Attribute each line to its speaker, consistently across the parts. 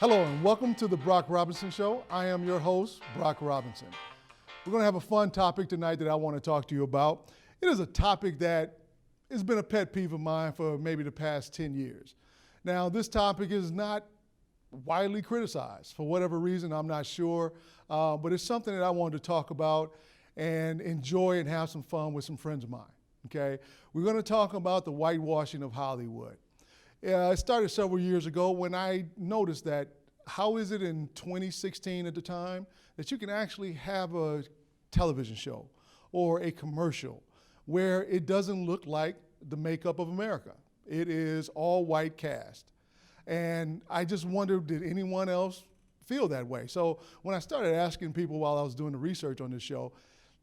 Speaker 1: Hello and welcome to the Brock Robinson Show. I am your host, Brock Robinson. We're going to have a fun topic tonight that I want to talk to you about. It is a topic that has been a pet peeve of mine for maybe the past 10 years. Now, this topic is not widely criticized. For whatever reason, I'm not sure, but it's something that I wanted to talk about and enjoy and have some fun with some friends of mine, okay? We're going to talk about the whitewashing of Hollywood. It started several years ago when I noticed that how is it in 2016 at the time that you can actually have a television show or a commercial where it doesn't look like the makeup of America. It is all white cast. And I just wondered, did anyone else feel that way? So when I started asking people while I was doing the research on this show,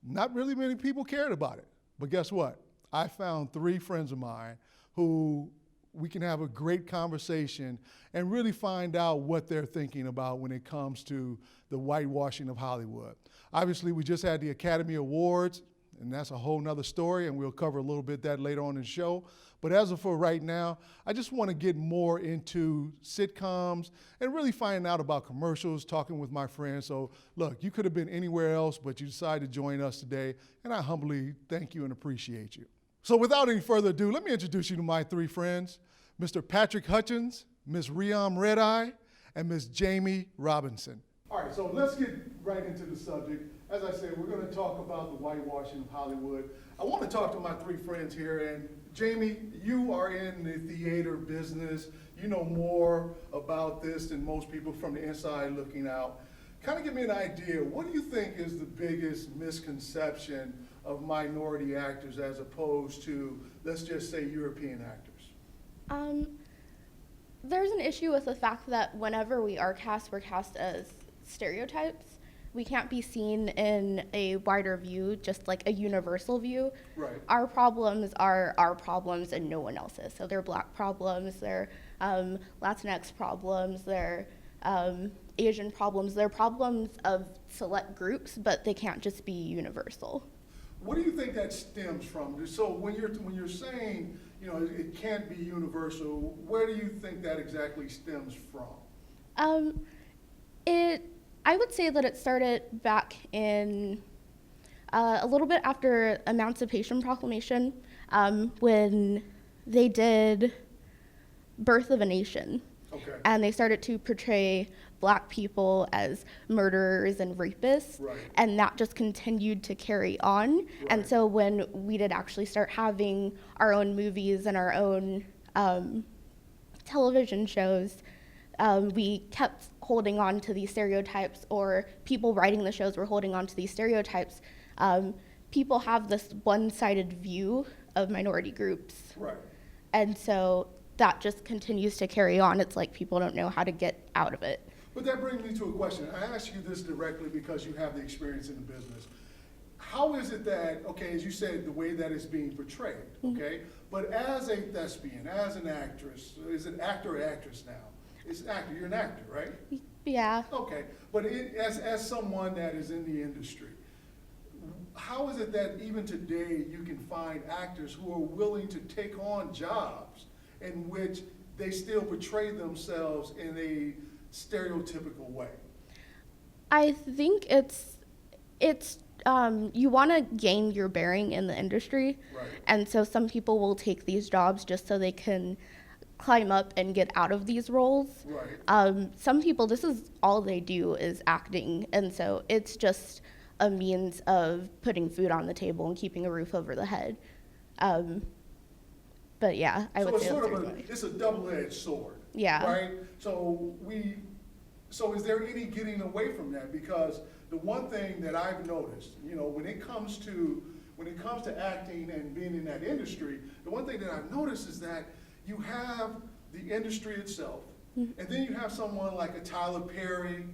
Speaker 1: not really many people cared about it. But guess what? I found 3 friends of mine who we can have a great conversation and really find out what they're thinking about when it comes to the whitewashing of Hollywood. Obviously, we just had the Academy Awards, and that's a whole nother story, and we'll cover a little bit that later on in the show. But as of for right now, I just want to get more into sitcoms and really find out about commercials, talking with my friends. So look, you could have been anywhere else, but you decided to join us today, and I humbly thank you and appreciate you. So without any further ado, let me introduce you to my 3 friends, Mr. Patrick Hutchins, Ms. Riam Redeye, and Ms. Jamie Robinson. All right, so let's get right into the subject. As I said, we're going to talk about the whitewashing of Hollywood. I want to talk to my 3 friends here, and Jamie, you are in the theater business. You know more about this than most people from the inside looking out. Kind of give me an idea, what do you think is the biggest misconception of minority actors as opposed to, let's just say, European actors?
Speaker 2: There's an issue with the fact that whenever we are cast, we're cast as stereotypes. We can't be seen in a wider view, just like a universal view.
Speaker 1: Right.
Speaker 2: Our problems are our problems and no one else's. So they're Black problems, they're Latinx problems, they're Asian problems. They're problems of select groups, but they can't just be universal.
Speaker 1: What do you think that stems from? So when you're saying, you know, it can't be universal, where do you think that exactly stems from?
Speaker 2: I would say that it started back in a little bit after Emancipation Proclamation, when they did Birth of a Nation.
Speaker 1: Okay.
Speaker 2: And they started to portray Black people as murderers and rapists,
Speaker 1: Right.
Speaker 2: and that just continued to carry on.
Speaker 1: Right.
Speaker 2: And so when we did actually start having our own movies and our own television shows, we kept holding on to these stereotypes, or people writing the shows were holding on to these stereotypes. People have this one-sided view of minority groups.
Speaker 1: Right.
Speaker 2: And so that just continues to carry on. It's like people don't know how to get out of it.
Speaker 1: But that brings me to a question. I ask you this directly because you have the experience in the business. How is it that, okay, as you said, the way that it's being portrayed, okay, but as a thespian, as an actress, is it actor or actress now? It's an actor, you're an actor, right?
Speaker 2: Yeah.
Speaker 1: Okay, but as someone that is in the industry, how is it that even today you can find actors who are willing to take on jobs in which they still portray themselves in a stereotypical way?
Speaker 2: I think it's you want to gain your bearing in the industry,
Speaker 1: Right.
Speaker 2: and so some people will take these jobs just so they can climb up and get out of these roles.
Speaker 1: Right.
Speaker 2: Some people, this is all they do is acting, and so it's just a means of putting food on the table and keeping a roof over the head. But yeah, I would say
Speaker 1: So
Speaker 2: that's
Speaker 1: it's sort of it's a double-edged sword.
Speaker 2: Yeah.
Speaker 1: Right? So is there any getting away from that? Because the one thing that I've noticed, you know, when it comes to acting and being in that industry, the one thing that I've noticed is that you have the industry itself, and then you have someone like a Tyler Perry,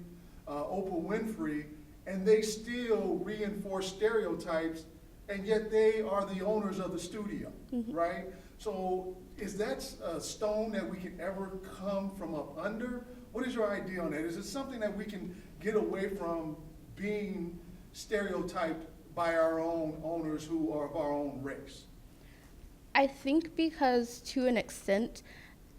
Speaker 1: Oprah Winfrey, and they still reinforce stereotypes, and yet they are the owners of the studio, right? So is that a stone that we can ever come from up under? What is your idea on that? Is it something that we can get away from being stereotyped by our own owners who are of our own race?
Speaker 2: I think because to an extent,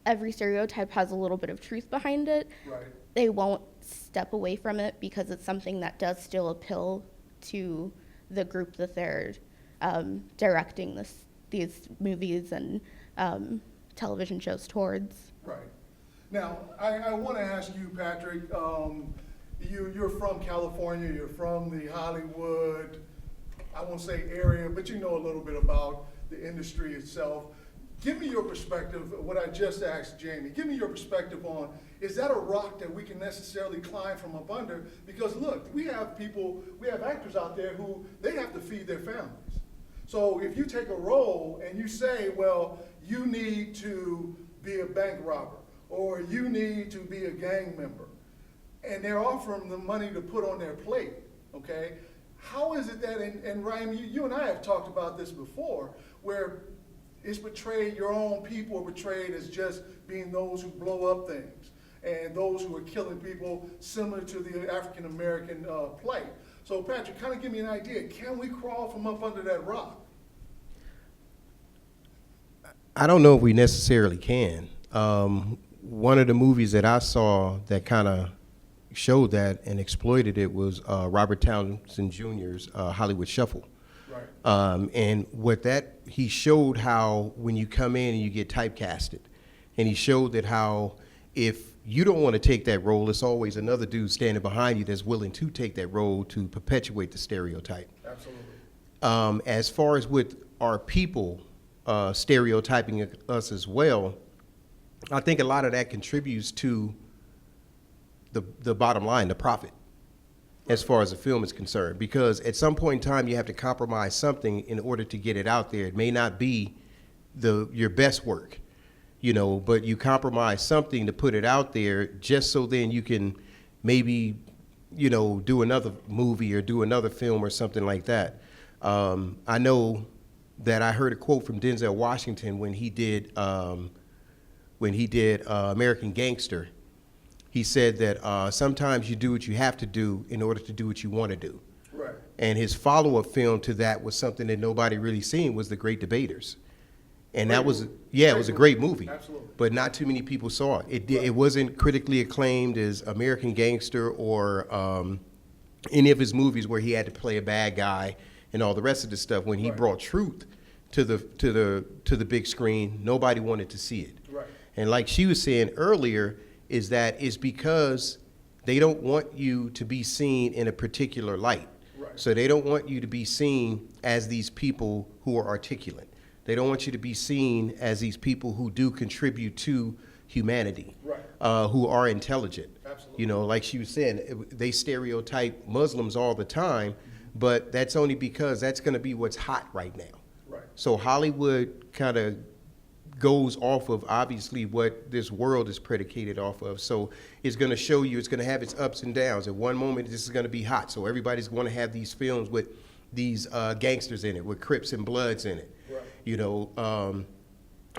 Speaker 2: every stereotype has a little bit of truth behind it,
Speaker 1: Right.
Speaker 2: they won't step away from it because it's something that does still appeal to the group that they're directing these movies and television shows towards.
Speaker 1: Right. Now, I want to ask you, Patrick, you're from California, you're from the Hollywood, I won't say area, but you know a little bit about the industry itself. Give me your perspective, what I just asked Jamie. Give me your perspective on, is that a rock that we can necessarily climb from up under? Because look, we have actors out there who, they have to feed their families. So if you take a role and you say, well, you need to be a bank robber, or you need to be a gang member, and they're offering them money to put on their plate, okay? How is it that, and Ryan, you and I have talked about this before, where it's portrayed, your own people are portrayed as just being those who blow up things, and those who are killing people similar to the African American plight. So Patrick, kind of give me an idea, can we crawl from up under that rock?
Speaker 3: I don't know if we necessarily can. One of the movies that I saw that kind of showed that and exploited it was Robert Townsend Jr.'s Hollywood Shuffle.
Speaker 1: Right.
Speaker 3: And what that, he showed how when you come in and you get typecasted, and he showed that how if you don't want to take that role, it's always another dude standing behind you that's willing to take that role to perpetuate the stereotype.
Speaker 1: Absolutely.
Speaker 3: As far as with our people stereotyping us as well, I think a lot of that contributes to the bottom line, the profit, as far as the film is concerned. Because at some point in time, you have to compromise something in order to get it out there. It may not be your best work, you know, but you compromise something to put it out there just so then you can maybe, you know, do another movie or do another film or something like that. I know that I heard a quote from Denzel Washington when he did American Gangster. He said that sometimes you do what you have to do in order to do what you want to do.
Speaker 1: Right.
Speaker 3: And his follow-up film to that was something that nobody really seen, was The Great Debaters. And that was, yeah, it was a great movie.
Speaker 1: Absolutely.
Speaker 3: But not too many people saw it. It wasn't critically acclaimed as American Gangster or any of his movies where he had to play a bad guy and all the rest of the stuff. When he
Speaker 1: Right.
Speaker 3: brought truth to the big screen, nobody wanted to see it.
Speaker 1: Right.
Speaker 3: And like she was saying earlier, is that it's because they don't want you to be seen in a particular light.
Speaker 1: Right.
Speaker 3: So they don't want you to be seen as these people who are articulate. They don't want you to be seen as these people who do contribute to humanity,
Speaker 1: Right.
Speaker 3: Who are intelligent.
Speaker 1: Absolutely.
Speaker 3: You know, like she was saying, they stereotype Muslims all the time, but that's only because that's going to be what's hot right now.
Speaker 1: Right.
Speaker 3: So Hollywood kind of goes off of obviously what this world is predicated off of. So it's going to show you, it's going to have its ups and downs. At one moment, this is going to be hot. So everybody's going to have these films with these gangsters in it, with Crips and Bloods in it.
Speaker 1: Right.
Speaker 3: You know,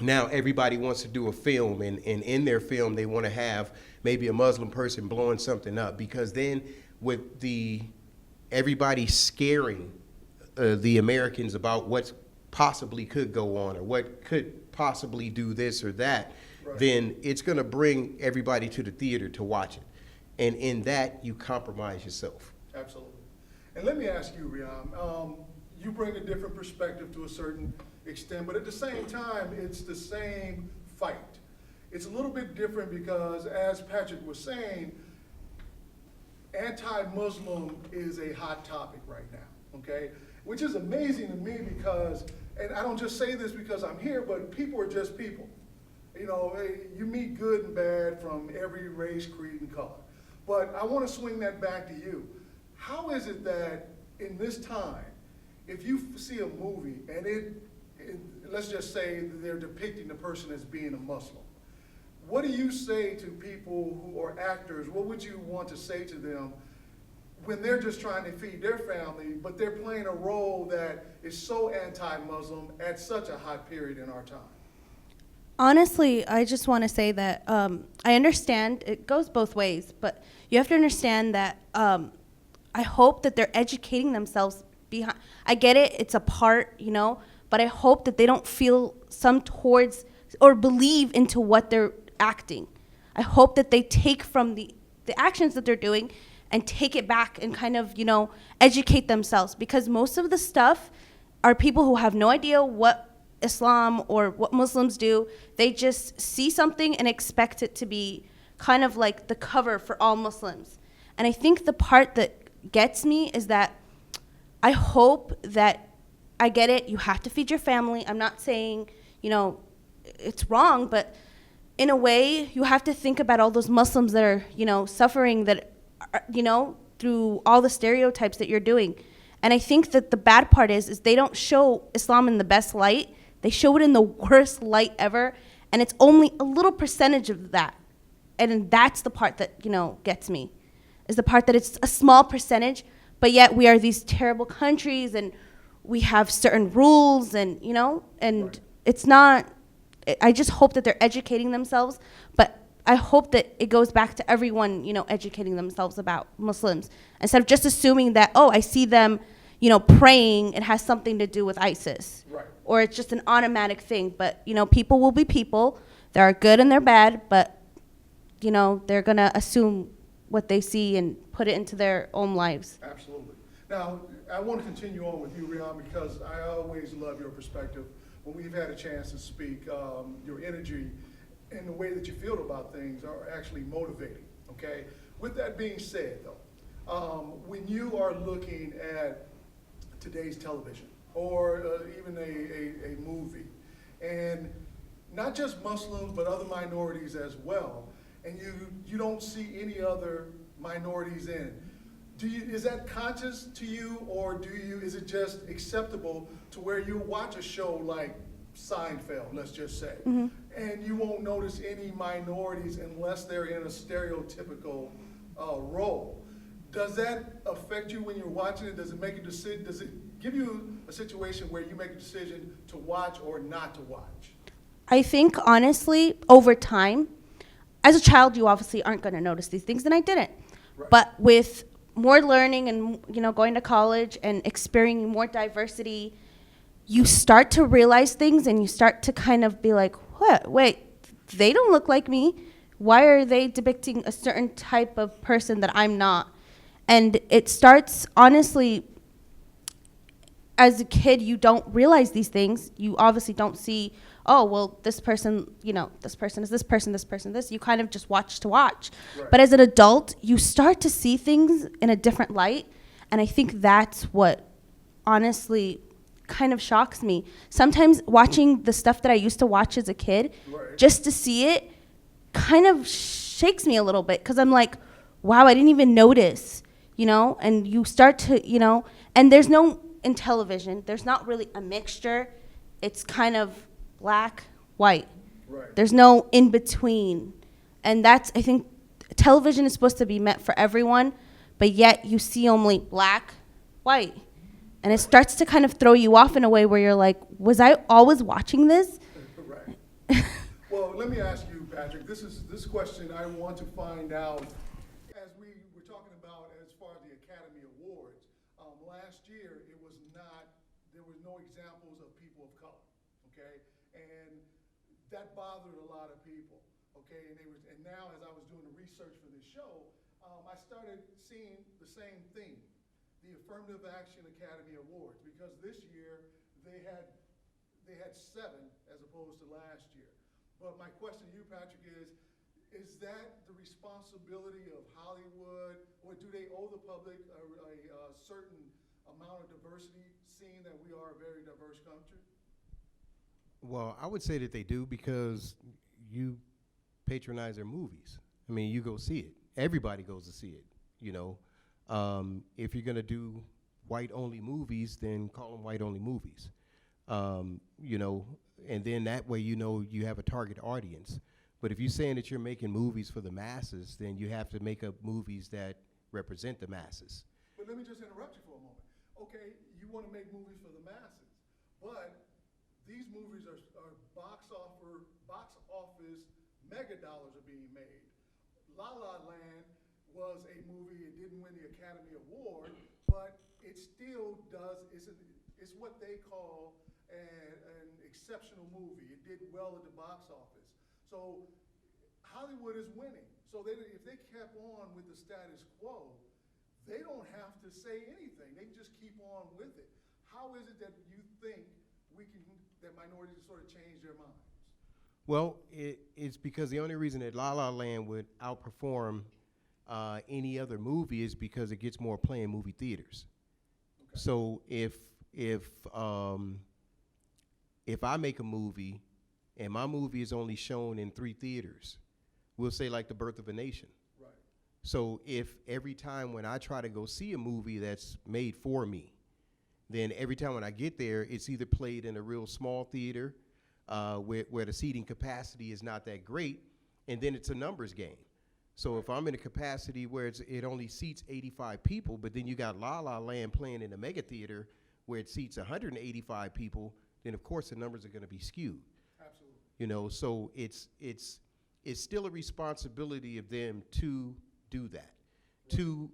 Speaker 3: now everybody wants to do a film, and in their film, they want to have maybe a Muslim person blowing something up, because then with everybody scaring the Americans about what possibly could go on or what could possibly do this or that,
Speaker 1: Right.
Speaker 3: then it's going to bring everybody to the theater to watch it. And in that, you compromise yourself.
Speaker 1: Absolutely. And let me ask you, Riam, you bring a different perspective to a certain extent, but at the same time, it's the same fight. It's a little bit different because, as Patrick was saying, anti-Muslim is a hot topic right now, okay? Which is amazing to me because, and I don't just say this because I'm here, but people are just people. You know, you meet good and bad from every race, creed, and color. But I want to swing that back to you. How is it that in this time, if you see a movie and let's just say that they're depicting the person as being a Muslim, what do you say to people who are actors? What would you want to say to them when they're just trying to feed their family, but they're playing a role that is so anti-Muslim at such a hot period in our time?
Speaker 4: Honestly, I just want to say that I understand it goes both ways, but you have to understand that I hope that they're educating themselves I get it, it's a part, you know, but I hope that they don't feel some towards or believe into what they're acting. I hope that they take from the actions that they're doing and take it back and kind of, educate themselves, because most of the stuff are people who have no idea what Islam or what Muslims do. They just see something and expect it to be kind of like the cover for all Muslims. And I think the part that gets me is that I hope that, I get it, you have to feed your family. I'm not saying, it's wrong, but in a way, you have to think about all those Muslims that are, suffering, that are, through all the stereotypes that you're doing. And I think that the bad part is they don't show Islam in the best light. They show it in the worst light ever, and it's only a little percentage of that. And that's the part that, gets me, is the part that it's a small percentage, but yet we are these terrible countries, and we have certain rules, and, and
Speaker 1: Right.
Speaker 4: It's not, I just hope that they're educating themselves, but I hope that it goes back to everyone, educating themselves about Muslims, instead of just assuming that, oh, I see them, praying, it has something to do with ISIS.
Speaker 1: Right.
Speaker 4: Or it's just an automatic thing. But, people will be people. There are good and they're bad, but, they're going to assume what they see and put it into their own lives.
Speaker 1: Absolutely. Now, I want to continue on with you, Rihan, because I always love your perspective. When we've had a chance to speak, your energy and the way that you feel about things are actually motivating, okay? With that being said, though, when you are looking at today's television or even a movie, and not just Muslims, but other minorities as well, and you don't see any other minorities in it, is that conscious to you, or is it just acceptable to where you watch a show like Seinfeld, let's just say, and you won't notice any minorities unless they're in a stereotypical role? Does that affect you when you're watching it? Does it make a decision? Does it give you a situation where you make a decision to watch or not to watch?
Speaker 4: I think, honestly, over time, as a child, you obviously aren't going to notice these things, and I didn't.
Speaker 1: Right.
Speaker 4: But with more learning and, going to college and experiencing more diversity, you start to realize things, and you start to kind of be like, what? Wait, they don't look like me. Why are they depicting a certain type of person that I'm not? And it starts, honestly, as a kid, you don't realize these things. You obviously don't see, oh, well, this person, this person is this person, this person, this. You kind of just watch to watch.
Speaker 1: Right.
Speaker 4: But as an adult, you start to see things in a different light. And I think that's what, honestly, kind of shocks me. Sometimes watching the stuff that I used to watch as a kid,
Speaker 1: Right.
Speaker 4: just to see it, kind of shakes me a little bit, because I'm like, wow, I didn't even notice, and you start to, and there's no, in television, there's not really a mixture. It's kind of black, white.
Speaker 1: Right.
Speaker 4: There's no in between. And that's, I think, television is supposed to be meant for everyone, but yet you see only black, white. And it starts to kind of throw you off in a way where you're like, was I always watching this?
Speaker 1: Right. Well, let me ask you, Patrick, this question I want to find out, as we were talking about as far as the Academy Awards, last year there was no examples of people of color, okay? And that bothered a lot of people, okay? And now as I was doing the research for this show, I started seeing the same thing, the Affirmative Action Academy Awards, because this year they had 7 as opposed to last year. But my question to you, Patrick, is that the responsibility of Hollywood, or do they owe the public a certain amount of diversity, seeing that we are a very diverse country?
Speaker 3: Well, I would say that they do, because you patronize their movies. I mean, you go see it. Everybody goes to see it, If you're going to do white-only movies, then call them white-only movies. And then that way you have a target audience. But if you're saying that you're making movies for the masses, then you have to make up movies that represent the masses.
Speaker 1: But let me just interrupt you for a moment. Okay, you want to make movies for the masses, but these movies are box office mega dollars are being made. La La Land was a movie, it didn't win the Academy Award, but it still does, it's what they call an exceptional movie. It did well at the box office. So Hollywood is winning. So if they kept on with the status quo, they don't have to say anything. They can just keep on with it. How is it that you think that minorities sort of change their minds?
Speaker 3: Well, it's because the only reason that La La Land would outperform any other movie is because it gets more play in movie theaters.
Speaker 1: Okay.
Speaker 3: So if I make a movie and my movie is only shown in 3 theaters, we'll say like The Birth of a Nation.
Speaker 1: Right.
Speaker 3: So if every time when I try to go see a movie that's made for me, then every time when I get there, it's either played in a real small theater where the seating capacity is not that great, and then it's a numbers game. So if I'm in a capacity where it only seats 85 people, but then you got La La Land playing in a mega theater where it seats 185 people, then of course the numbers are going to be skewed.
Speaker 1: Absolutely.
Speaker 3: You know, so it's still a responsibility of them to do that, to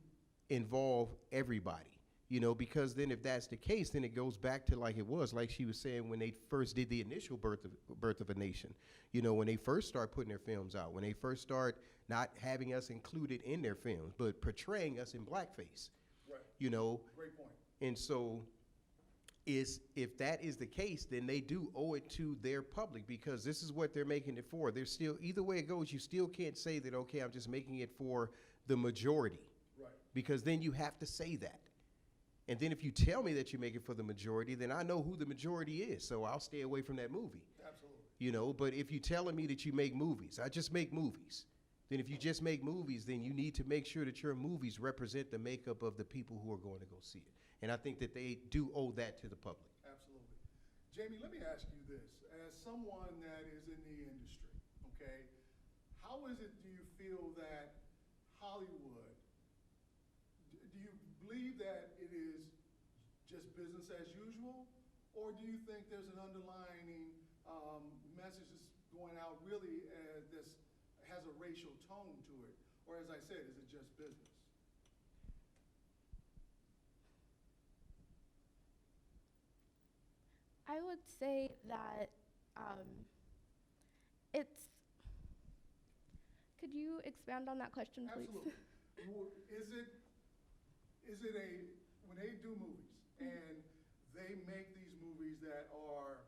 Speaker 3: involve everybody. You know, because then if that's the case, then it goes back to like it was, like she was saying when they first did the initial birth of a Nation. You know, when they first start putting their films out, when they first start not having us included in their films, but portraying us in blackface.
Speaker 1: Right.
Speaker 3: You know.
Speaker 1: Great point.
Speaker 3: And so if that is the case, then they do owe it to their public because this is what they're making it for. They're still, either way it goes, you still can't say that, okay, I'm just making it for the majority.
Speaker 1: Right.
Speaker 3: Because then you have to say that. And then if you tell me that you make it for the majority, then I know who the majority is, so I'll stay away from that movie.
Speaker 1: Absolutely.
Speaker 3: You know, but if you're telling me that you make movies, I just make movies. Then if you just make movies, then you need to make sure that your movies represent the makeup of the people who are going to go see it. And I think that they do owe that to the public.
Speaker 1: Absolutely. Jamie, let me ask you this. As someone that is in the industry, okay, how is it do you feel that Hollywood, do you believe that it is just business as usual? Or do you think there's an underlying message that's going out really this has a racial tone to it? Or as I said, is it just business?
Speaker 2: I would say that it's. Could you expand on that question, please?
Speaker 1: Absolutely. Well, is it when they do movies and they make these movies that are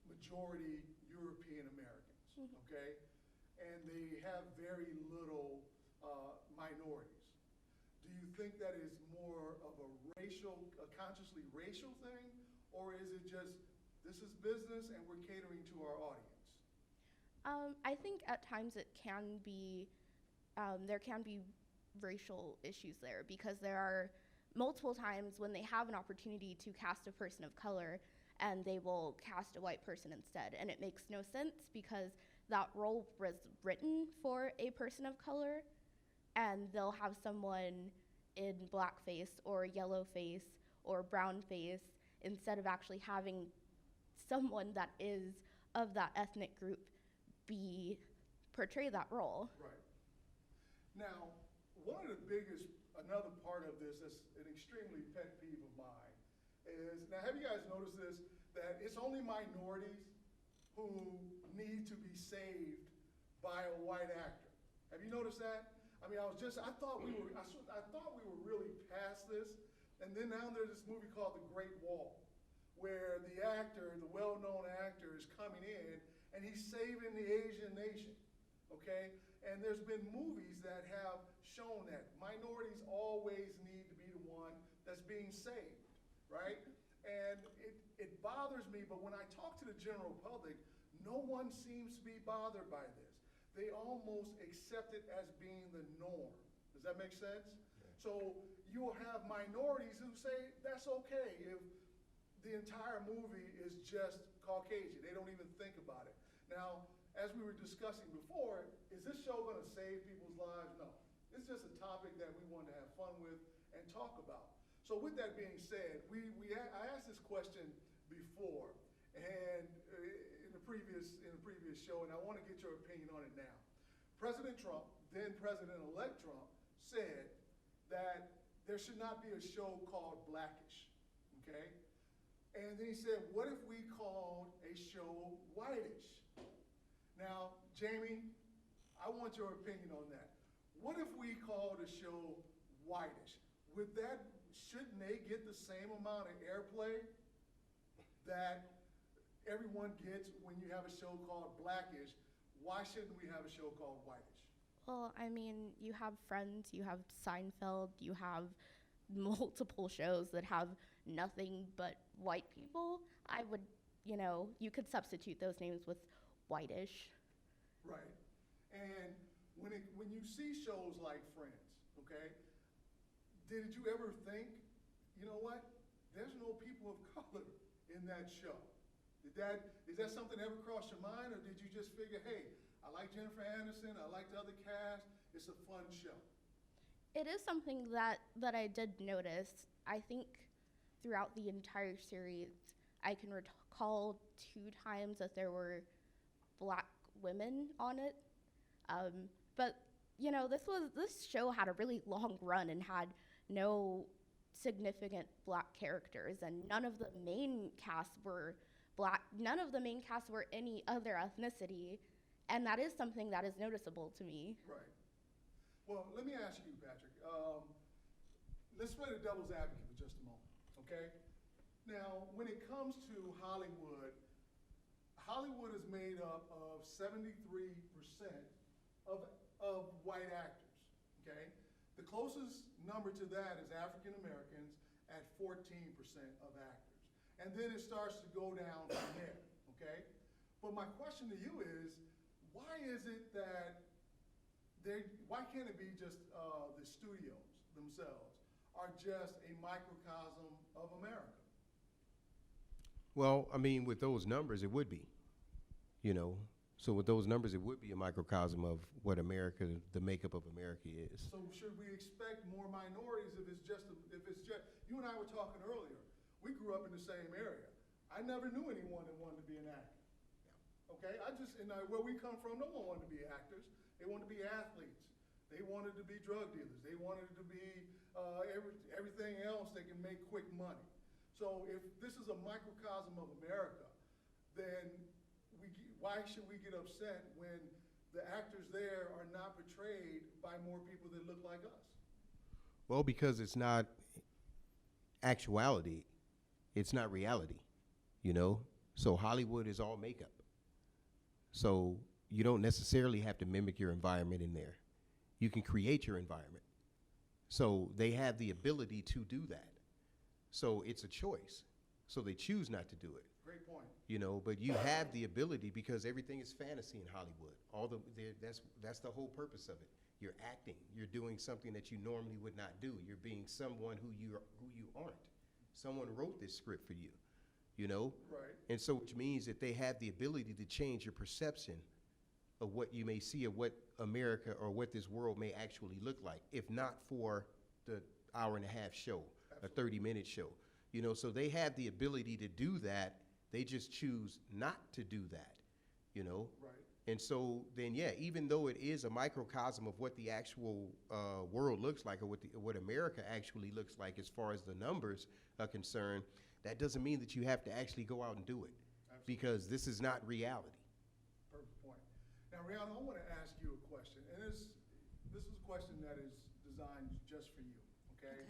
Speaker 1: majority European Americans, okay, and they have very little minorities, do you think that is more of a consciously racial thing, or is it just this is business and we're catering to our audience?
Speaker 2: I think at times it can be, there can be racial issues there because there are multiple times when they have an opportunity to cast a person of color and they will cast a white person instead. And it makes no sense because that role was written for a person of color and they'll have someone in blackface or yellow face or brown face instead of actually having someone that is of that ethnic group portray that role.
Speaker 1: Right. Now, another part of this that's an extremely pet peeve of mine is, now have you guys noticed this, that it's only minorities who need to be saved by a white actor? Have you noticed that? I mean, I thought we were really past this, and then now there's this movie called The Great Wall, where the well-known actor is coming in and he's saving the Asian nation, okay? And there's been movies that have shown that minorities always need to be the one that's being saved, right? And it bothers me, but when I talk to the general public, no one seems to be bothered by this. They almost accept it as being the norm. Does that make sense? Yeah. So you'll have minorities who say that's okay if the entire movie is just Caucasian. They don't even think about it. Now, as we were discussing before, is this show going to save people's lives? No. It's just a topic that we want to have fun with and talk about. So with that being said, I asked this question before and in the previous show, and I want to get your opinion on it now. President Trump, then President-elect Trump, said that there should not be a show called Blackish, okay? And then he said, what if we called a show whitish? Now, Jamie, I want your opinion on that. What if we called a show whitish? Shouldn't they get the same amount of airplay that everyone gets when you have a show called blackish? Why shouldn't we have a show called whitish?
Speaker 2: Well, I mean, you have Friends, you have Seinfeld, you have multiple shows that have nothing but white people. I would, you could substitute those names with whitish.
Speaker 1: Right. And when you see shows like Friends, okay, did you ever think, you know what? There's no people of color in that show. Is that something that ever crossed your mind, or did you just figure, hey, I like Jennifer Aniston, I like the other cast, it's a fun show?
Speaker 2: It is something that I did notice. I think throughout the entire series, I can recall 2 times that there were black women on it. But this show had a really long run and had no significant black characters, and none of the main cast were black. None of the main cast were any other ethnicity, and that is something that is noticeable to me.
Speaker 1: Right. Well, let me ask you, Patrick. Let's play the devil's advocate for just a moment, okay? Now, when it comes to Hollywood, Hollywood is made up of 73% of white actors, okay? The closest number to that is African Americans at 14% of actors. And then it starts to go down from there, okay? But my question to you is, why is it that why can't it be just the studios themselves are just a microcosm of America?
Speaker 3: Well, I mean, with those numbers, it would be, So with those numbers, it would be a microcosm of what America, the makeup of America is.
Speaker 1: So should we expect more minorities if it's just, you and I were talking earlier, we grew up in the same area. I never knew anyone that wanted to be an actor. Okay, where we come from, no one wanted to be actors. They wanted to be athletes. They wanted to be drug dealers. They wanted to be everything else they can make quick money. So if this is a microcosm of America, then why should we get upset when the actors there are not portrayed by more people that look like us?
Speaker 3: Well, because it's not actuality. It's not reality, So Hollywood is all makeup. So you don't necessarily have to mimic your environment in there. You can create your environment. So they have the ability to do that. So it's a choice. So they choose not to do it.
Speaker 1: Great point.
Speaker 3: But you have the ability because everything is fantasy in Hollywood. That's the whole purpose of it. You're acting. You're doing something that you normally would not do. You're being someone who you aren't. Someone wrote this script for you.
Speaker 1: Right.
Speaker 3: And so which means that they have the ability to change your perception of what you may see of what America or what this world may actually look like, if not for the hour-and-a-half show,
Speaker 1: Absolutely.
Speaker 3: a 30-minute show. So they have the ability to do that. They just choose not to do that,
Speaker 1: Right.
Speaker 3: And so then, even though it is a microcosm of what the actual world looks like or what America actually looks like as far as the numbers are concerned, that doesn't mean that you have to actually go out and do it.
Speaker 1: Absolutely.
Speaker 3: Because this is not reality.
Speaker 1: Perfect point. Now, Rihanna, I want to ask you a question, and this is a question that is designed just for you, okay?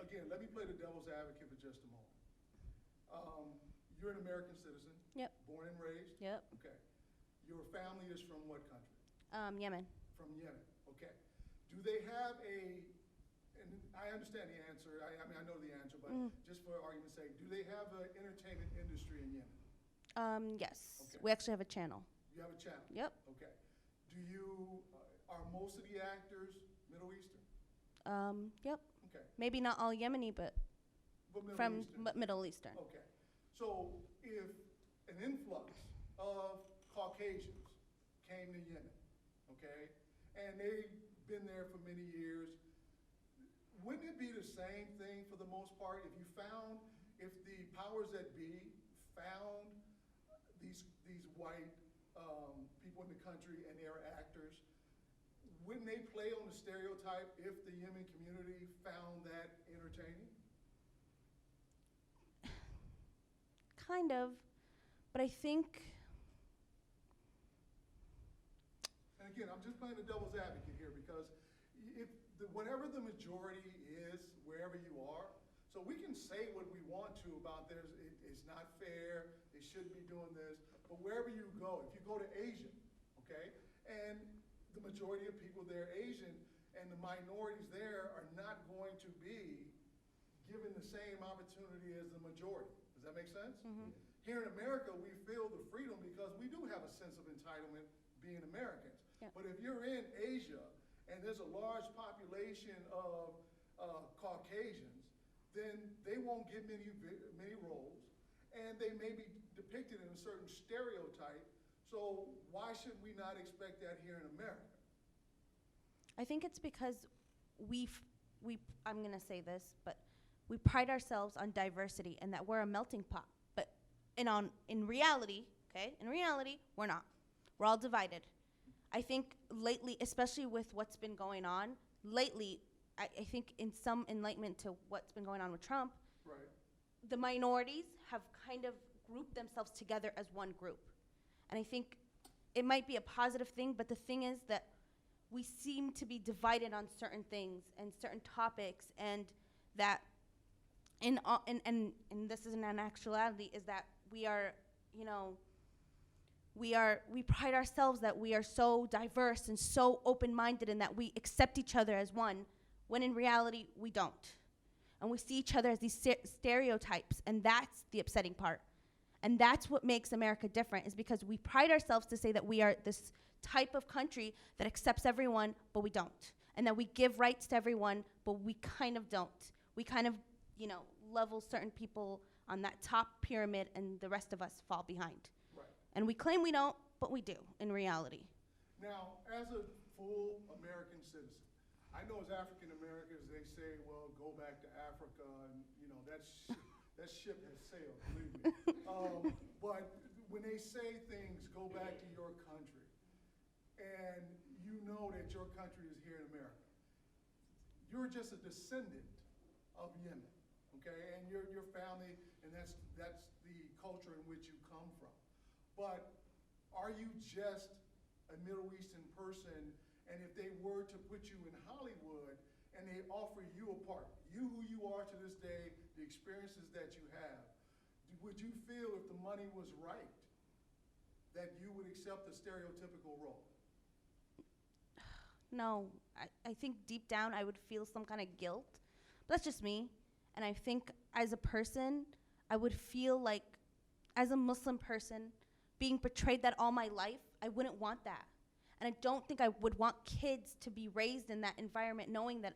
Speaker 1: Again, let me play the devil's advocate for just a moment. You're an American citizen.
Speaker 4: Yep.
Speaker 1: Born and raised.
Speaker 4: Yep.
Speaker 1: Okay. Your family is from what country?
Speaker 4: Yemen.
Speaker 1: From Yemen. Okay. Do they have and I understand the answer. I know the answer, but just for argument's sake, do they have an entertainment industry in Yemen?
Speaker 4: Yes.
Speaker 1: Okay.
Speaker 4: We actually have a channel.
Speaker 1: You have a channel?
Speaker 4: Yep.
Speaker 1: Okay. Are most of the actors Middle Eastern?
Speaker 4: Yep.
Speaker 1: Okay.
Speaker 4: Maybe not all Yemeni, but
Speaker 1: Middle
Speaker 4: from
Speaker 1: Eastern.
Speaker 4: Middle Eastern.
Speaker 1: Okay. So if an influx of Caucasians came to Yemen, okay, and they've been there for many years, wouldn't it be the same thing for the most part if the powers that be found these white people in the country and their actors, wouldn't they play on the stereotype if the Yemen community found that entertaining?
Speaker 4: kind of, but I think,
Speaker 1: And again, I'm just playing the devil's advocate here because if whatever the majority is, wherever you are, so we can say what we want to about it's not fair, they shouldn't be doing this, but wherever you go, if you go to Asia, okay, and the majority of people there are Asian, and the minorities there are not going to be given the same opportunity as the majority. Does that make sense? Mm-hmm. Here in America, we feel the freedom because we do have a sense of entitlement being Americans.
Speaker 4: Yeah.
Speaker 1: But if you're in Asia and there's a large population of Caucasians, then they won't get many roles, and they may be depicted in a certain stereotype. So why should we not expect that here in America?
Speaker 4: I think it's because I'm going to say this, but we pride ourselves on diversity and that we're a melting pot. But in reality, we're not. We're all divided. I think lately, especially with what's been going on, I think in some enlightenment to what's been going on with Trump,
Speaker 1: Right.
Speaker 4: the minorities have kind of grouped themselves together as one group. And I think it might be a positive thing, but the thing is that we seem to be divided on certain things and certain topics, and that and this isn't an actuality, is that we are, we pride ourselves that we are so diverse and so open-minded and that we accept each other as one, when in reality we don't. And we see each other as these stereotypes, and that's the upsetting part. And that's what makes America different, is because we pride ourselves to say that we are this type of country that accepts everyone, but we don't. And that we give rights to everyone, but we kind of don't. We kind of, level certain people on that top pyramid, and the rest of us fall behind.
Speaker 1: Right.
Speaker 4: And we claim we don't, but we do in reality.
Speaker 1: Now, as a full American citizen, I know as African Americans, they say, well, go back to Africa, and that ship has sailed, believe me. But when they say things, go back to your country, and you know that your country is here in America, you're just a descendant of Yemen, okay? And your family, and that's the culture in which you come from. But are you just a Middle Eastern person, and if they were to put you in Hollywood and they offer you a part, you who you are to this day, the experiences that you have, would you feel if the money was right that you would accept the stereotypical role?
Speaker 4: No, I think deep down I would feel some kind of guilt. But that's just me. And I think as a person, I would feel like, as a Muslim person, being portrayed that all my life, I wouldn't want that. And I don't think I would want kids to be raised in that environment knowing that,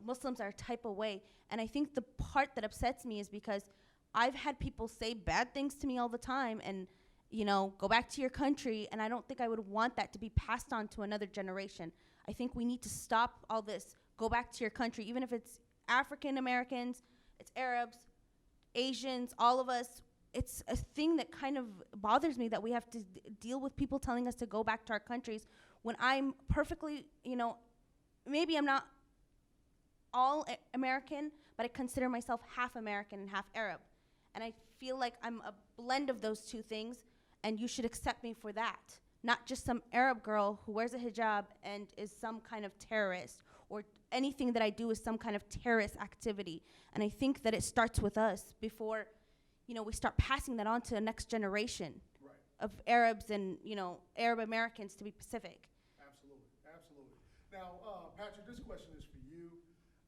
Speaker 4: Muslims are a type of way. And I think the part that upsets me is because I've had people say bad things to me all the time and, go back to your country, and I don't think I would want that to be passed on to another generation. I think we need to stop all this, go back to your country, even if it's African Americans, it's Arabs, Asians, all of us. It's a thing that kind of bothers me that we have to deal with people telling us to go back to our countries when I'm perfectly, maybe I'm not all American, but I consider myself half American and half Arab. And I feel like I'm a blend of those two things, and you should accept me for that. Not just some Arab girl who wears a hijab and is some kind of terrorist, or anything that I do is some kind of terrorist activity. And I think that it starts with us before, we start passing that on to the next generation. Right. Of Arabs and, Arab Americans, to be Pacific.
Speaker 1: Absolutely, absolutely. Now, Patrick, this question is for you,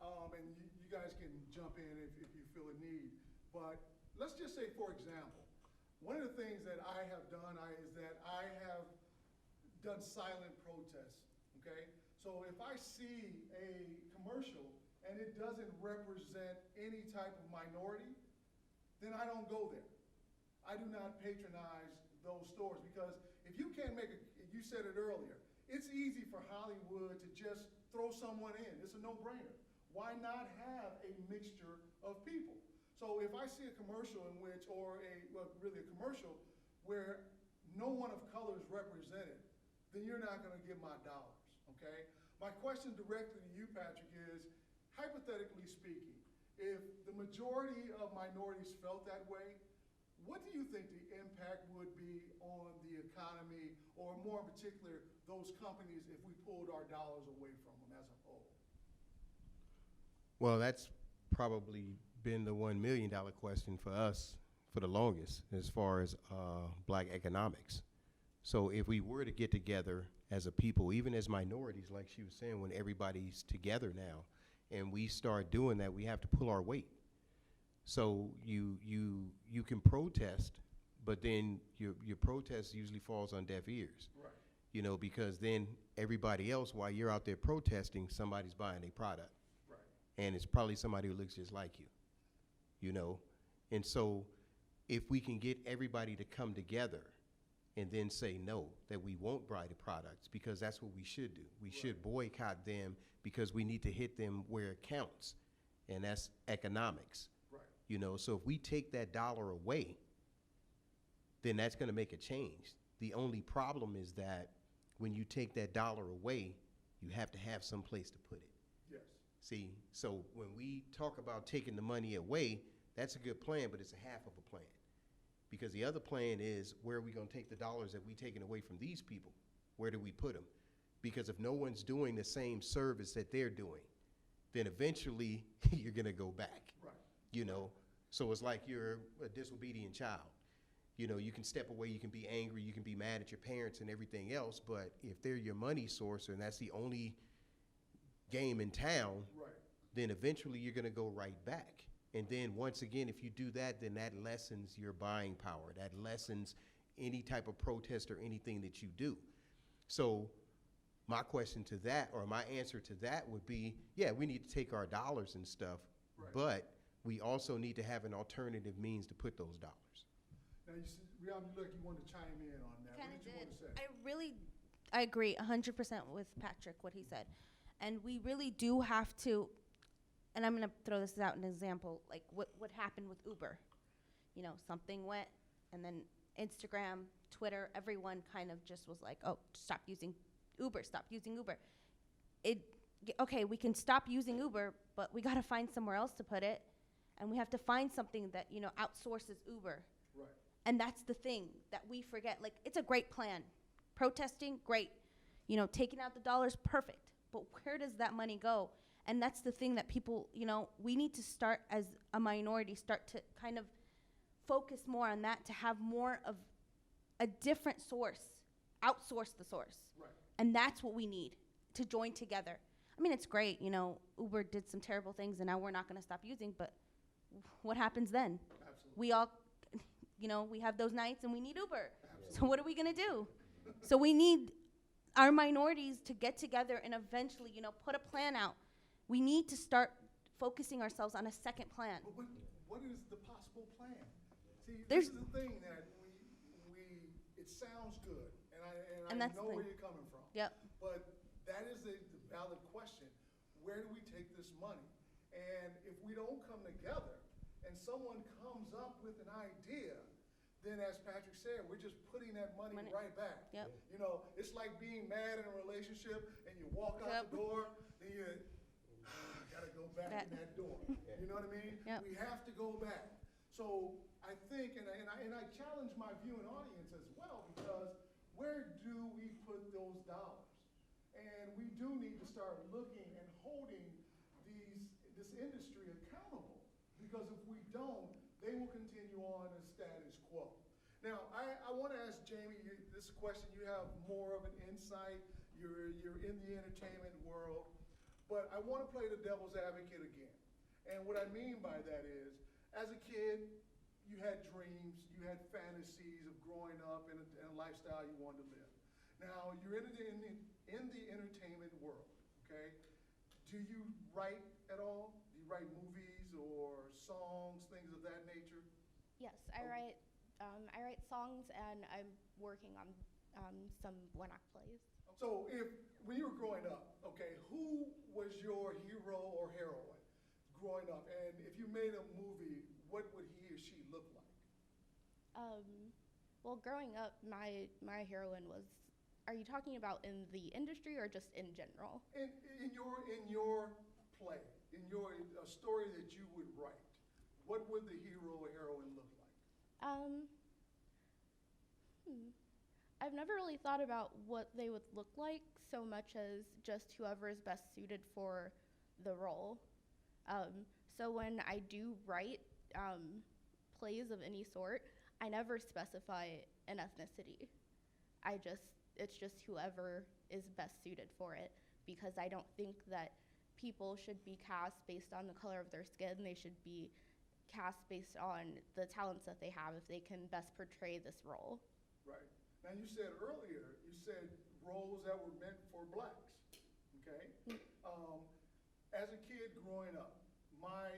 Speaker 1: and you guys can jump in if you feel a need. But let's just say, for example, one of the things that I have done is that I have done silent protests, okay? So if I see a commercial and it doesn't represent any type of minority, then I don't go there. I do not patronize those stores, because if you can't you said it earlier, it's easy for Hollywood to just throw someone in. It's a no-brainer. Why not have a mixture of people? So if I see a commercial in which, really a commercial where no one of color is represented, then you're not going to get my dollars, okay? My question directly to you, Patrick, is, hypothetically speaking, if the majority of minorities felt that way, what do you think the impact would be on the economy, or more in particular, those companies, if we pulled our dollars away from them as a whole?
Speaker 3: Well, that's probably been the $1 million question for us for the longest as far as black economics. So if we were to get together as a people, even as minorities, like she was saying, when everybody's together now, and we start doing that, we have to pull our weight. So you can protest, but then your protest usually falls on deaf ears.
Speaker 1: Right.
Speaker 3: You know, because then everybody else, while you're out there protesting, somebody's buying a product.
Speaker 1: Right.
Speaker 3: And it's probably somebody who looks just like you, you know? And so if we can get everybody to come together and then say no, that we won't buy the products, because that's what we should do. We should boycott them because we need to hit them where it counts, and that's economics.
Speaker 1: Right.
Speaker 3: You know, so if we take that dollar away, then that's gonna make a change. The only problem is that when you take that dollar away, you have to have some place to put it.
Speaker 1: Yes.
Speaker 3: See, so when we talk about taking the money away, that's a good plan, but it's a half of a plan. Because the other plan is, where are we gonna take the dollars that we taken away from these people? Where do we put them? Because if no one's doing the same service that they're doing, then eventually you're gonna go back.
Speaker 1: Right.
Speaker 3: You know, so it's like you're a disobedient child. You know, you can step away, you can be angry, you can be mad at your parents and everything else, but if they're your money source and that's the only game in town,
Speaker 1: Right.
Speaker 3: then eventually you're gonna go right back. And then once again, if you do that, then that lessens your buying power. That lessens any type of protest or anything that you do. So my question to that, or my answer to that would be, yeah, we need to take our dollars and stuff,
Speaker 1: Right.
Speaker 3: but we also need to have an alternative means to put those dollars.
Speaker 1: Now, you said, Rihanna, you look, you wanted to chime in on that.
Speaker 4: Kind
Speaker 1: What
Speaker 4: of
Speaker 1: did you want
Speaker 4: did.
Speaker 1: to say?
Speaker 4: I agree 100% with Patrick, what he said. And we really do have to, and I'm going to throw this out an example, like what happened with Uber. You know, something went, and then Instagram, Twitter, everyone kind of just was like, oh, stop using Uber, stop using Uber. Okay, we can stop using Uber, but we got to find somewhere else to put it. And we have to find something that, you know, outsources Uber.
Speaker 1: Right.
Speaker 4: And that's the thing that we forget. Like, it's a great plan. Protesting, great. You know, taking out the dollars, perfect. But where does that money go? And that's the thing that people, you know, we need to start as a minority, start to kind of focus more on that, to have more of a different source, outsource the source.
Speaker 1: Right.
Speaker 4: And that's what we need, to join together. I mean, it's great, you know, Uber did some terrible things and now we're not going to stop using, but what happens then?
Speaker 1: Absolutely.
Speaker 4: We all, you know, we have those nights and we need Uber. Absolutely. So what are we going to do? So we need our minorities to get together and eventually, you know, put a plan out. We need to start focusing ourselves on a second plan.
Speaker 1: But what is the possible plan? See,
Speaker 4: There's-
Speaker 1: this is the thing that it sounds good, and I
Speaker 4: that's the
Speaker 1: know where
Speaker 4: thing.
Speaker 1: you're coming from.
Speaker 4: Yep.
Speaker 1: But that is the valid question. Where do we take this money? And if we don't come together and someone comes up with an idea, then as Patrick said, we're just putting that money right back.
Speaker 4: Yep.
Speaker 1: You know, it's like being mad in a relationship and you walk out
Speaker 4: Yep.
Speaker 1: the door, then you gotta go back in that door. You know what I mean?
Speaker 4: Yep.
Speaker 1: We have to go back. So I think, and I challenge my viewing audience as well, because where do we put those dollars? And we do need to start looking and holding this industry accountable, because if we don't, they will continue on as status quo. Now, I want to ask Jamie this question. You have more of an insight. You're in the entertainment world. But I want to play the devil's advocate again. And what I mean by that is, as a kid, you had dreams, you had fantasies of growing up in a lifestyle you wanted to live. Now, you're in the entertainment world, okay? Do you write at all? Do you write movies or songs, things of that nature?
Speaker 2: Yes, I write songs, and I'm working on some one-act plays.
Speaker 1: So when you were growing up, okay, who was your hero or heroine growing up? And if you made a movie, what would he or she look like?
Speaker 2: Well, growing up, my heroine was. Are you talking about in the industry or just in general?
Speaker 1: In your play, in a story that you would write, what would the hero or heroine look like?
Speaker 2: Um, I've never really thought about what they would look like so much as just whoever is best suited for the role. So when I do write plays of any sort, I never specify an ethnicity. It's just whoever is best suited for it, because I don't think that people should be cast based on the color of their skin. They should be cast based on the talents that they have, if they can best portray this role.
Speaker 1: Right. Now, you said earlier, you said roles that were meant for blacks, okay? As a kid growing up, I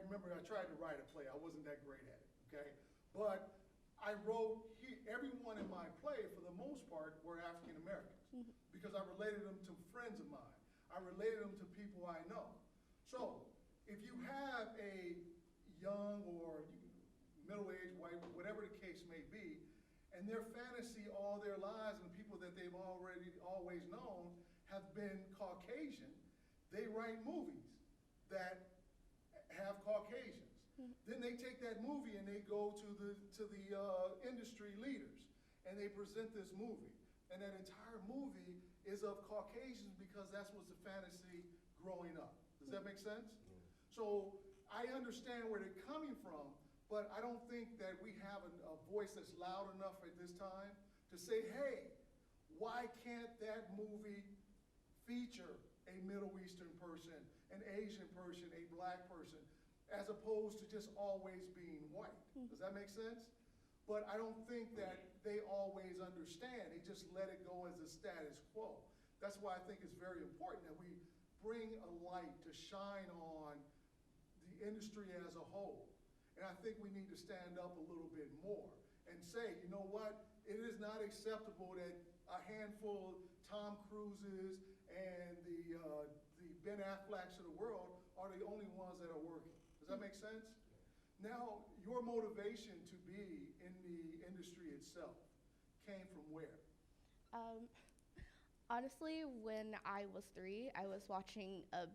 Speaker 1: remember I tried to write a play. I wasn't that great at it, okay? But I wrote, everyone in my play, for the most part, were African Americans, because I related them to friends of mine. I related them to people I know. So if you have a young or middle-aged white, whatever the case may be, and their fantasy all their lives and people that they've always known have been Caucasian, they write movies that have Caucasians. Then they take that movie and they go to the industry leaders and they present this movie. And that entire movie is of Caucasians because that's what's the fantasy growing up. Does that make sense? So I understand where they're coming from, but I don't think that we have a voice that's loud enough at this time to say, hey, why can't that movie feature a Middle Eastern person, an Asian person, a black person, as opposed to just always being white? Does that make sense? But I don't think that they always understand. They just let it go as a status quo. That's why I think it's very important that we bring a light to shine on the industry as a whole. And I think we need to stand up a little bit more and say, you know what, it is not acceptable that a handful of Tom Cruises and the Ben Afflecks of the world are the only ones that are working. Does that make sense? Now, your motivation to be in the industry itself came from where?
Speaker 2: Honestly, when I was 3, I was watching a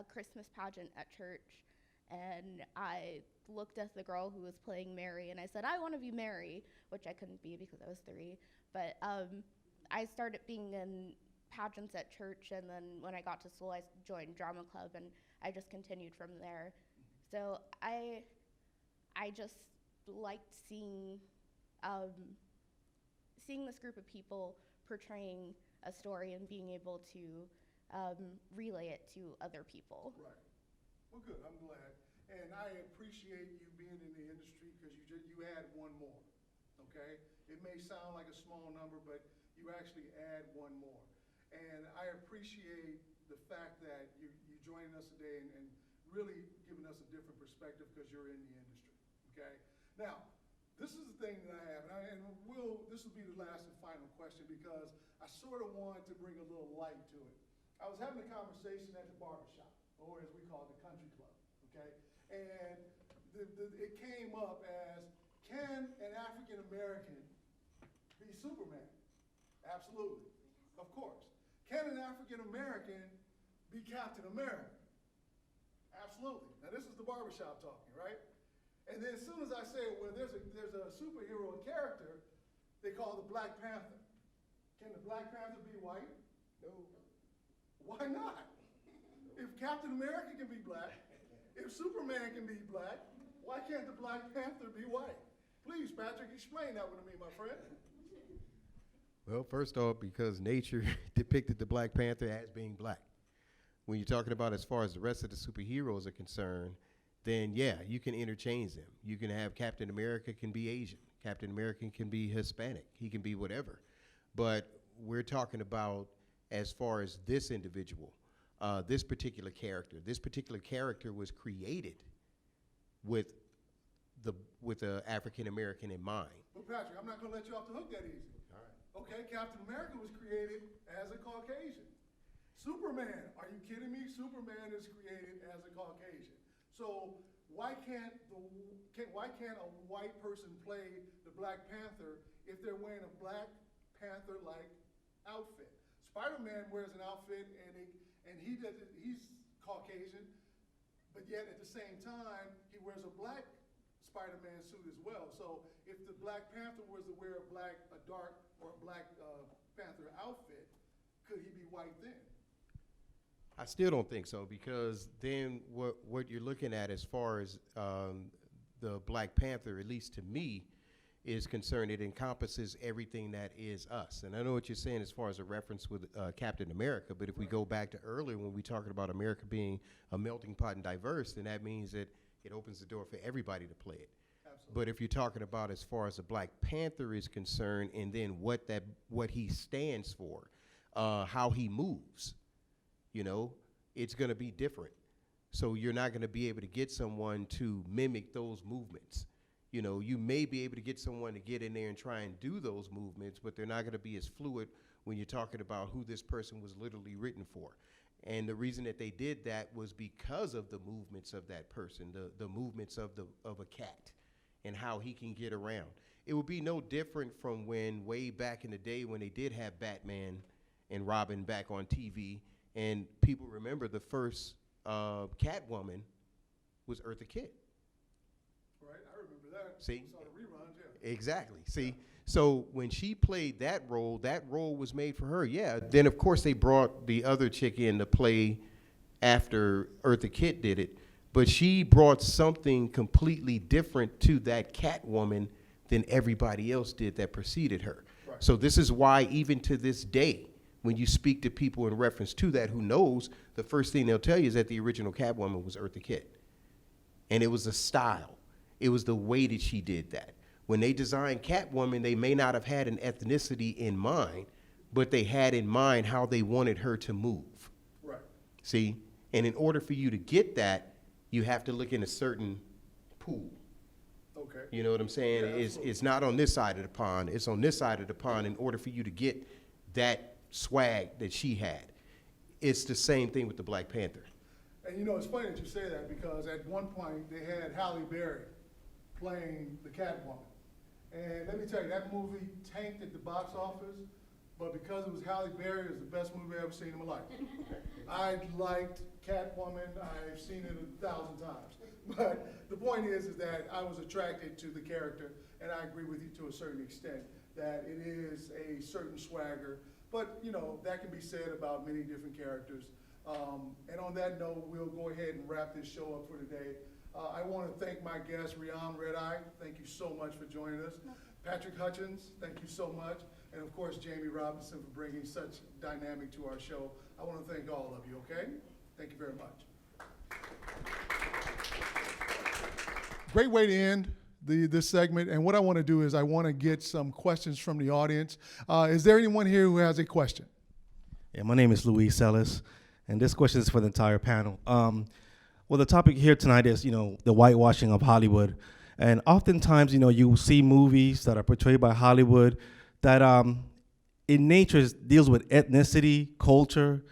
Speaker 2: Christmas pageant at church, and I looked at the girl who was playing Mary, and I said, I want to be Mary, which I couldn't be because I was 3. But I started being in pageants at church, and then when I got to school, I joined drama club, and I just continued from there. So I just liked seeing this group of people portraying a story and being able to relay it to other people.
Speaker 1: Right. Well, good. I'm glad. And I appreciate you being in the industry because you add one more, okay? It may sound like a small number, but you actually add one more. And I appreciate the fact that you joining us today and really giving us a different perspective because you're in the industry, okay? Now, this is the thing that I have, this will be the last and final question because I sort of wanted to bring a little light to it. I was having a conversation at the barbershop, or as we call it, the country club, okay? And it came up as, can an African American be Superman? Absolutely, of course. Can an African American be Captain America? Absolutely. Now this is the barbershop talking, right? And then as soon as I say, well, there's a superhero character they call the Black Panther. Can the Black Panther be white? No. Why not? If Captain America can be black, if Superman can be black, why can't the Black Panther be white? Please, Patrick, explain that one to me, my friend.
Speaker 3: Well, first off, because nature depicted the Black Panther as being black. When you're talking about as far as the rest of the superheroes are concerned, then yeah, you can interchange them. You can have Captain America can be Asian. Captain America can be Hispanic. He can be whatever. But we're talking about as far as this individual, this particular character. This particular character was created with the African American in mind.
Speaker 1: But Patrick, I'm not going to let you off the hook that easy.
Speaker 3: All right.
Speaker 1: Okay, Captain America was created as a Caucasian. Superman, are you kidding me? Superman is created as a Caucasian. So why can't a white person play the Black Panther if they're wearing a Black Panther-like outfit? Spider-Man wears an outfit and he's Caucasian, but yet at the same time he wears a black Spider-Man suit as well. So if the Black Panther was to wear a dark or a Black Panther outfit, could he be white then?
Speaker 3: I still don't think so, because then what you're looking at as far as the Black Panther, at least to me, is concerned, it encompasses everything that is us. And I know what you're saying as far as a reference with Captain America, but if we go back to earlier when we talking about America being a melting pot and diverse, then that means that it opens the door for everybody to play it.
Speaker 1: Absolutely.
Speaker 3: But if you're talking about as far as the Black Panther is concerned, and then what he stands for, how he moves, you know, it's going to be different. So you're not going to be able to get someone to mimic those movements. You know, you may be able to get someone to get in there and try and do those movements, but they're not going to be as fluid when you're talking about who this person was literally written for. And the reason that they did that was because of the movements of that person, the movements of a cat and how he can get around. It would be no different from when way back in the day when they did have Batman and Robin back on TV, and people remember the first Catwoman was Eartha Kitt.
Speaker 1: Right, I remember that.
Speaker 3: See?
Speaker 1: Saw the reruns, yeah.
Speaker 3: Exactly. See, so when she played that role was made for her. Yeah. Then of course they brought the other chick in to play after Eartha Kitt did it, but she brought something completely different to that Catwoman than everybody else did that preceded her.
Speaker 1: Right.
Speaker 3: So this is why even to this day, when you speak to people in reference to that who knows, the first thing they'll tell you is that the original Catwoman was Eartha Kitt. And it was a style. It was the way that she did that. When they designed Catwoman, they may not have had an ethnicity in mind, but they had in mind how they wanted her to move.
Speaker 1: Right.
Speaker 3: See? And in order for you to get that, you have to look in a certain pool.
Speaker 1: Okay.
Speaker 3: You know what I'm saying?
Speaker 1: Yeah,
Speaker 3: It's not on this side of the pond. It's on this side of the pond in order for you to get that swag that she had. It's the same thing with the Black Panther.
Speaker 1: And you know, it's funny that you say that, because at one point they had Halle Berry playing the Catwoman. And let me tell you, that movie tanked at the box office, but because it was Halle Berry, it was the best movie I've ever seen in my life. I liked Catwoman. I've seen it 1,000 times. But the point is that I was attracted to the character, and I agree with you to a certain extent that it is a certain swagger. But, you know, that can be said about many different characters. And on that note, we'll go ahead and wrap this show up for today. I want to thank my guest, Rian Red Eye. Thank you so much for joining us. Patrick Hutchins, thank you so much. And of course, Jamie Robinson for bringing such dynamic to our show. I want to thank all of you, okay? Thank you very much. Great way to end this segment. And what I want to do is I want to get some questions from the audience. Is there anyone here who has a question?
Speaker 5: Yeah, my name is Louise Ellis, and this question is for the entire panel. Well, the topic here tonight is, you know, the whitewashing of Hollywood. And oftentimes, you know, you see movies that are portrayed by Hollywood that in nature deals with ethnicity, culture.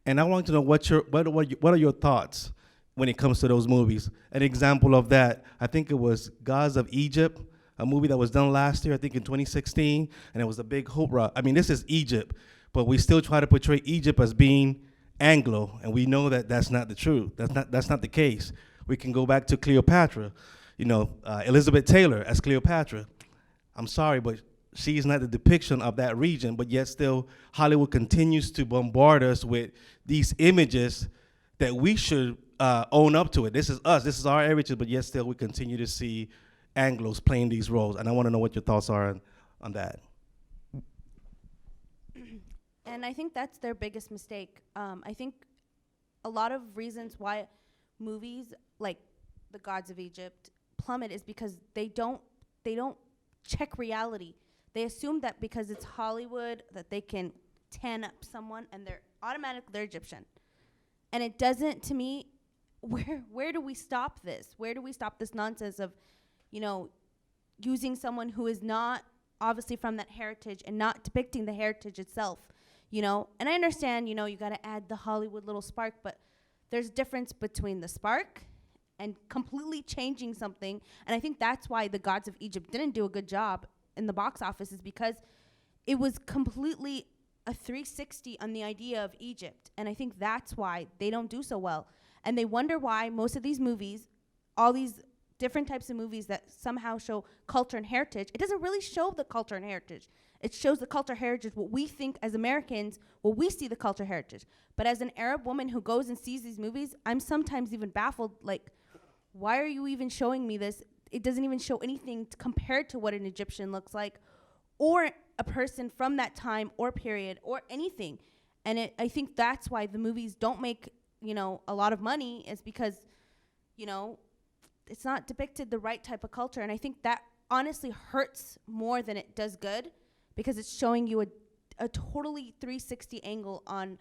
Speaker 5: And I want to know what are your thoughts when it comes to those movies. An example of that, I think it was Gods of Egypt, a movie that was done last year, I think in 2016, and it was a big hoopla. I mean, this is Egypt, but we still try to portray Egypt as being Anglo, and we know that that's not the truth. That's not the case. We can go back to Cleopatra, you know, Elizabeth Taylor as Cleopatra. I'm sorry, but she's not the depiction of that region, but yet still Hollywood continues to bombard us with these images that we should own up to it. This is us, this is our heritage, but yet still we continue to see Anglos playing these roles. And I want to know what your thoughts are on that.
Speaker 4: And I think that's their biggest mistake. I think a lot of reasons why movies like The Gods of Egypt plummet is because they don't check reality. They assume that because it's Hollywood that they can tan up someone and they're Egyptian. And it doesn't, to me, where do we stop this? Where do we stop this nonsense of, you know, using someone who is not obviously from that heritage and not depicting the heritage itself? You know, and I understand, you know, you got to add the Hollywood little spark, but there's a difference between the spark and completely changing something. And I think that's why The Gods of Egypt didn't do a good job in the box office, is because it was completely a 360 on the idea of Egypt. And I think that's why they don't do so well. And they wonder why most of these movies, all these different types of movies that somehow show culture and heritage, it doesn't really show the culture and heritage. It shows the culture heritage, what we think as Americans, what we see the culture heritage. But as an Arab woman who goes and sees these movies, I'm sometimes even baffled, like, why are you even showing me this? It doesn't even show anything compared to what an Egyptian looks like, or a person from that time or period or anything. And I think that's why the movies don't make, a lot of money, is because, it's not depicted the right type of culture. And I think that honestly hurts more than it does good, because it's showing you a totally 360 angle on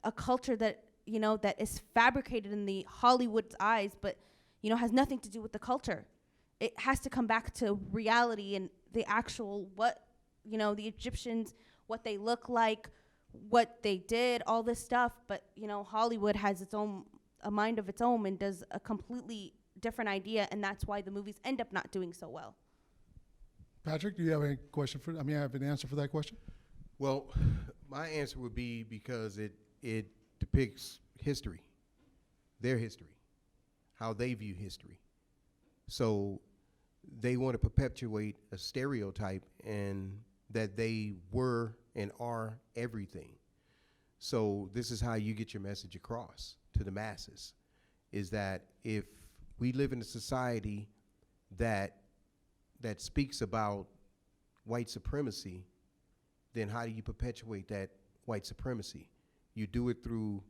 Speaker 4: a culture that, that is fabricated in the Hollywood's eyes, but, has nothing to do with the culture. It has to come back to reality and the actual, the Egyptians, what they look like, what they did, all this stuff. But, Hollywood has a mind of its own and does a completely different idea, and that's why the movies end up not doing so well.
Speaker 1: Patrick, do you have any have an answer for that question?
Speaker 3: Well, my answer would be because it depicts history, their history, how they view history. So they want to perpetuate a stereotype and that they were and are everything. So this is how you get your message across to the masses, is that if we live in a society that speaks about white supremacy, then how do you perpetuate that white supremacy? You do it through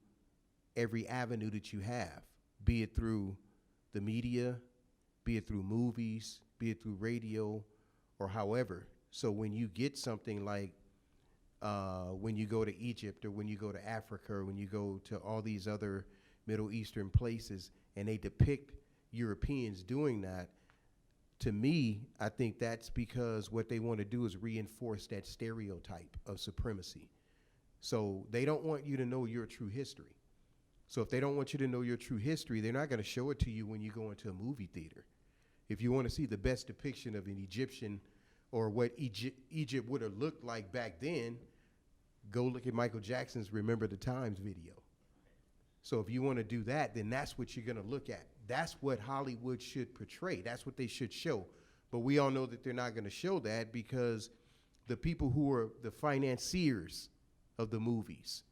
Speaker 3: every avenue that you have, be it through the media, be it through movies, be it through radio, or however. So when you get something like when you go to Egypt, or when you go to Africa, or when you go to all these other Middle Eastern places and they depict Europeans doing that, to me, I think that's because what they want to do is reinforce that stereotype of supremacy. So they don't want you to know your true history. So if they don't want you to know your true history, they're not going to show it to you when you go into a movie theater. If you want to see the best depiction of an Egyptian, or what Egypt would have looked like back then, go look at Michael Jackson's Remember the Times video. So if you want to do that, then that's what you're going to look at. That's what Hollywood should portray. That's what they should show. But we all know that they're not going to show that, because the people who are the financiers of the movies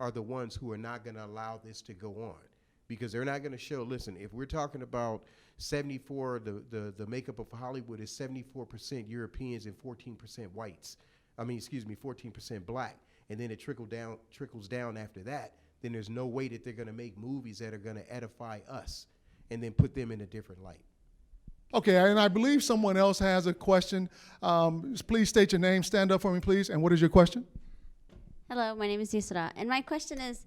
Speaker 3: are the ones who are not going to allow this to go on, because they're not going to show, listen, if we're talking about 74, the makeup of Hollywood is 74% Europeans and 14% whites. 14% black. And then it trickles down after that. Then there's no way that they're going to make movies that are going to edify us and then put them in a different light.
Speaker 1: Okay, and I believe someone else has a question. Please state your name. Stand up for me, please. And what is your question?
Speaker 6: Hello, my name is Yusra, and my question is,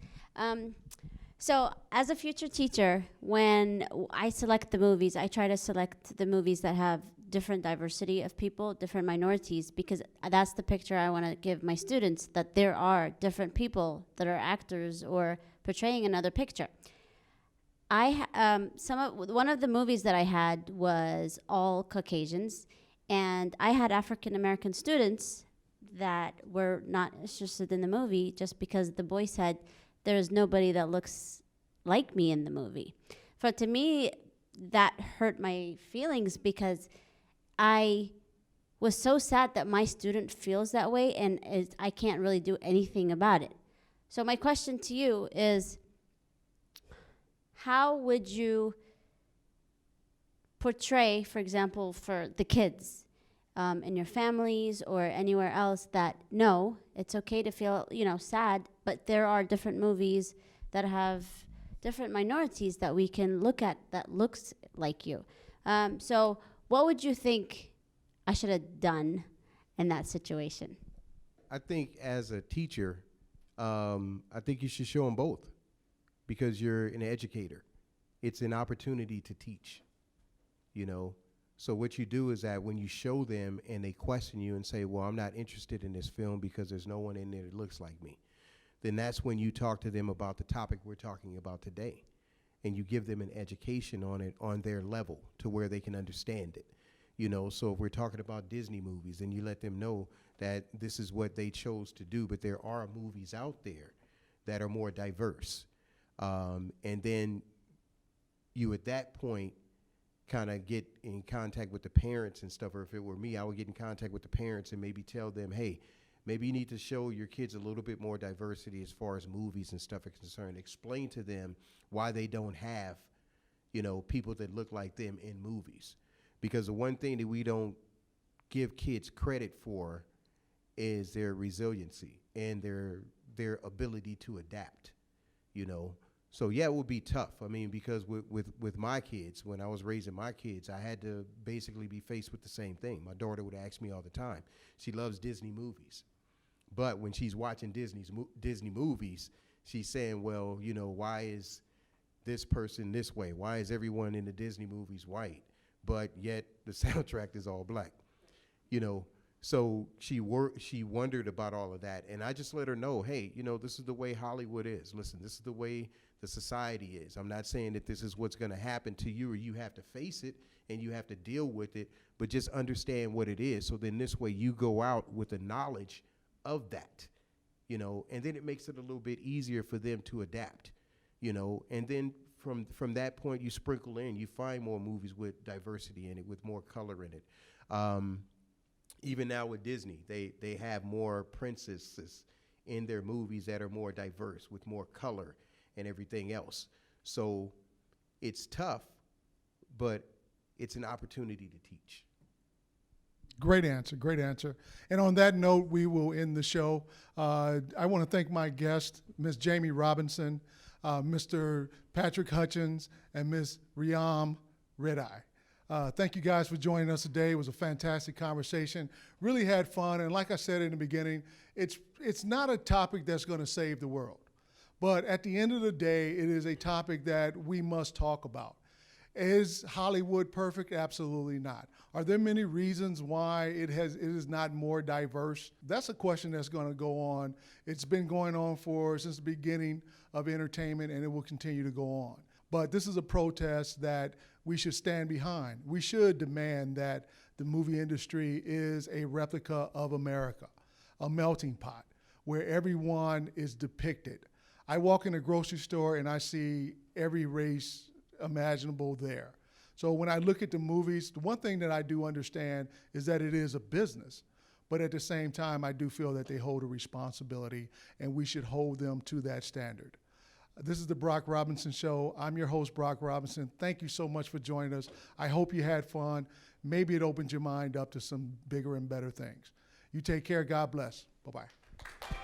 Speaker 6: so as a future teacher, when I select the movies, I try to select the movies that have different diversity of people, different minorities, because that's the picture I want to give my students, that there are different people that are actors or portraying another picture. One of the movies that I had was all Caucasians, and I had African American students that were not interested in the movie just because the boy said, there's nobody that looks like me in the movie. So to me, that hurt my feelings, because I was so sad that my student feels that way, and I can't really do anything about it. So my question to you is, how would you portray, for example, for the kids in your families or anywhere else, that no, it's okay to feel, sad, but there are different movies that have different minorities that we can look at that looks like you. So what would you think I should have done in that situation?
Speaker 3: I think as a teacher, I think you should show them both, because you're an educator. It's an opportunity to teach, So what you do is that when you show them and they question you and say, well, I'm not interested in this film because there's no one in there that looks like me, then that's when you talk to them about the topic we're talking about today. And you give them an education on it on their level to where they can understand it. So if we're talking about Disney movies, then you let them know that this is what they chose to do, but there are movies out there that are more diverse. And then, you at that point kind of get in contact with the parents and stuff, or if it were me, I would get in contact with the parents and maybe tell them, hey, maybe you need to show your kids a little bit more diversity as far as movies and stuff are concerned. Explain to them why they don't have, people that look like them in movies. Because the one thing that we don't give kids credit for is their resiliency and their ability to adapt, So yeah, it would be tough. I mean, because with my kids, when I was raising my kids, I had to basically be faced with the same thing. My daughter would ask me all the time. She loves Disney movies. But when she's watching Disney movies, she's saying, well, why is this person this way? Why is everyone in the Disney movies white? But yet the soundtrack is all black, So she wondered about all of that. And I just let her know, hey, this is the way Hollywood is. Listen, this is the way the society is. I'm not saying that this is what's going to happen to you or you have to face it and you have to deal with it, but just understand what it is. So then this way you go out with the knowledge of that, and then it makes it a little bit easier for them to adapt, and then from that point you sprinkle in, you find more movies with diversity in it, with more color in it. Even now with Disney, they have more princesses in their movies that are more diverse, with more color and everything else. So it's tough, but it's an opportunity to teach.
Speaker 1: Great answer, great answer. And on that note, we will end the show. I want to thank my guests, Ms. Jamie Robinson, Mr. Patrick Hutchins, and Ms. Riam Redeye. Thank you guys for joining us today. It was a fantastic conversation. Really had fun. And like I said in the beginning, it's not a topic that's going to save the world. But at the end of the day, it is a topic that we must talk about. Is Hollywood perfect? Absolutely not. Are there many reasons why it is not more diverse? That's a question that's going to go on. It's been going on since the beginning of entertainment, and it will continue to go on. But this is a protest that we should stand behind. We should demand that the movie industry is a replica of America, a melting pot where everyone is depicted. I walk in a grocery store and I see every race imaginable there. So when I look at the movies, the one thing that I do understand is that it is a business. But at the same time, I do feel that they hold a responsibility and we should hold them to that standard. This is the Brock Robinson Show. I'm your host, Brock Robinson. Thank you so much for joining us. I hope you had fun. Maybe it opened your mind up to some bigger and better things. You take care. God bless. Bye-bye.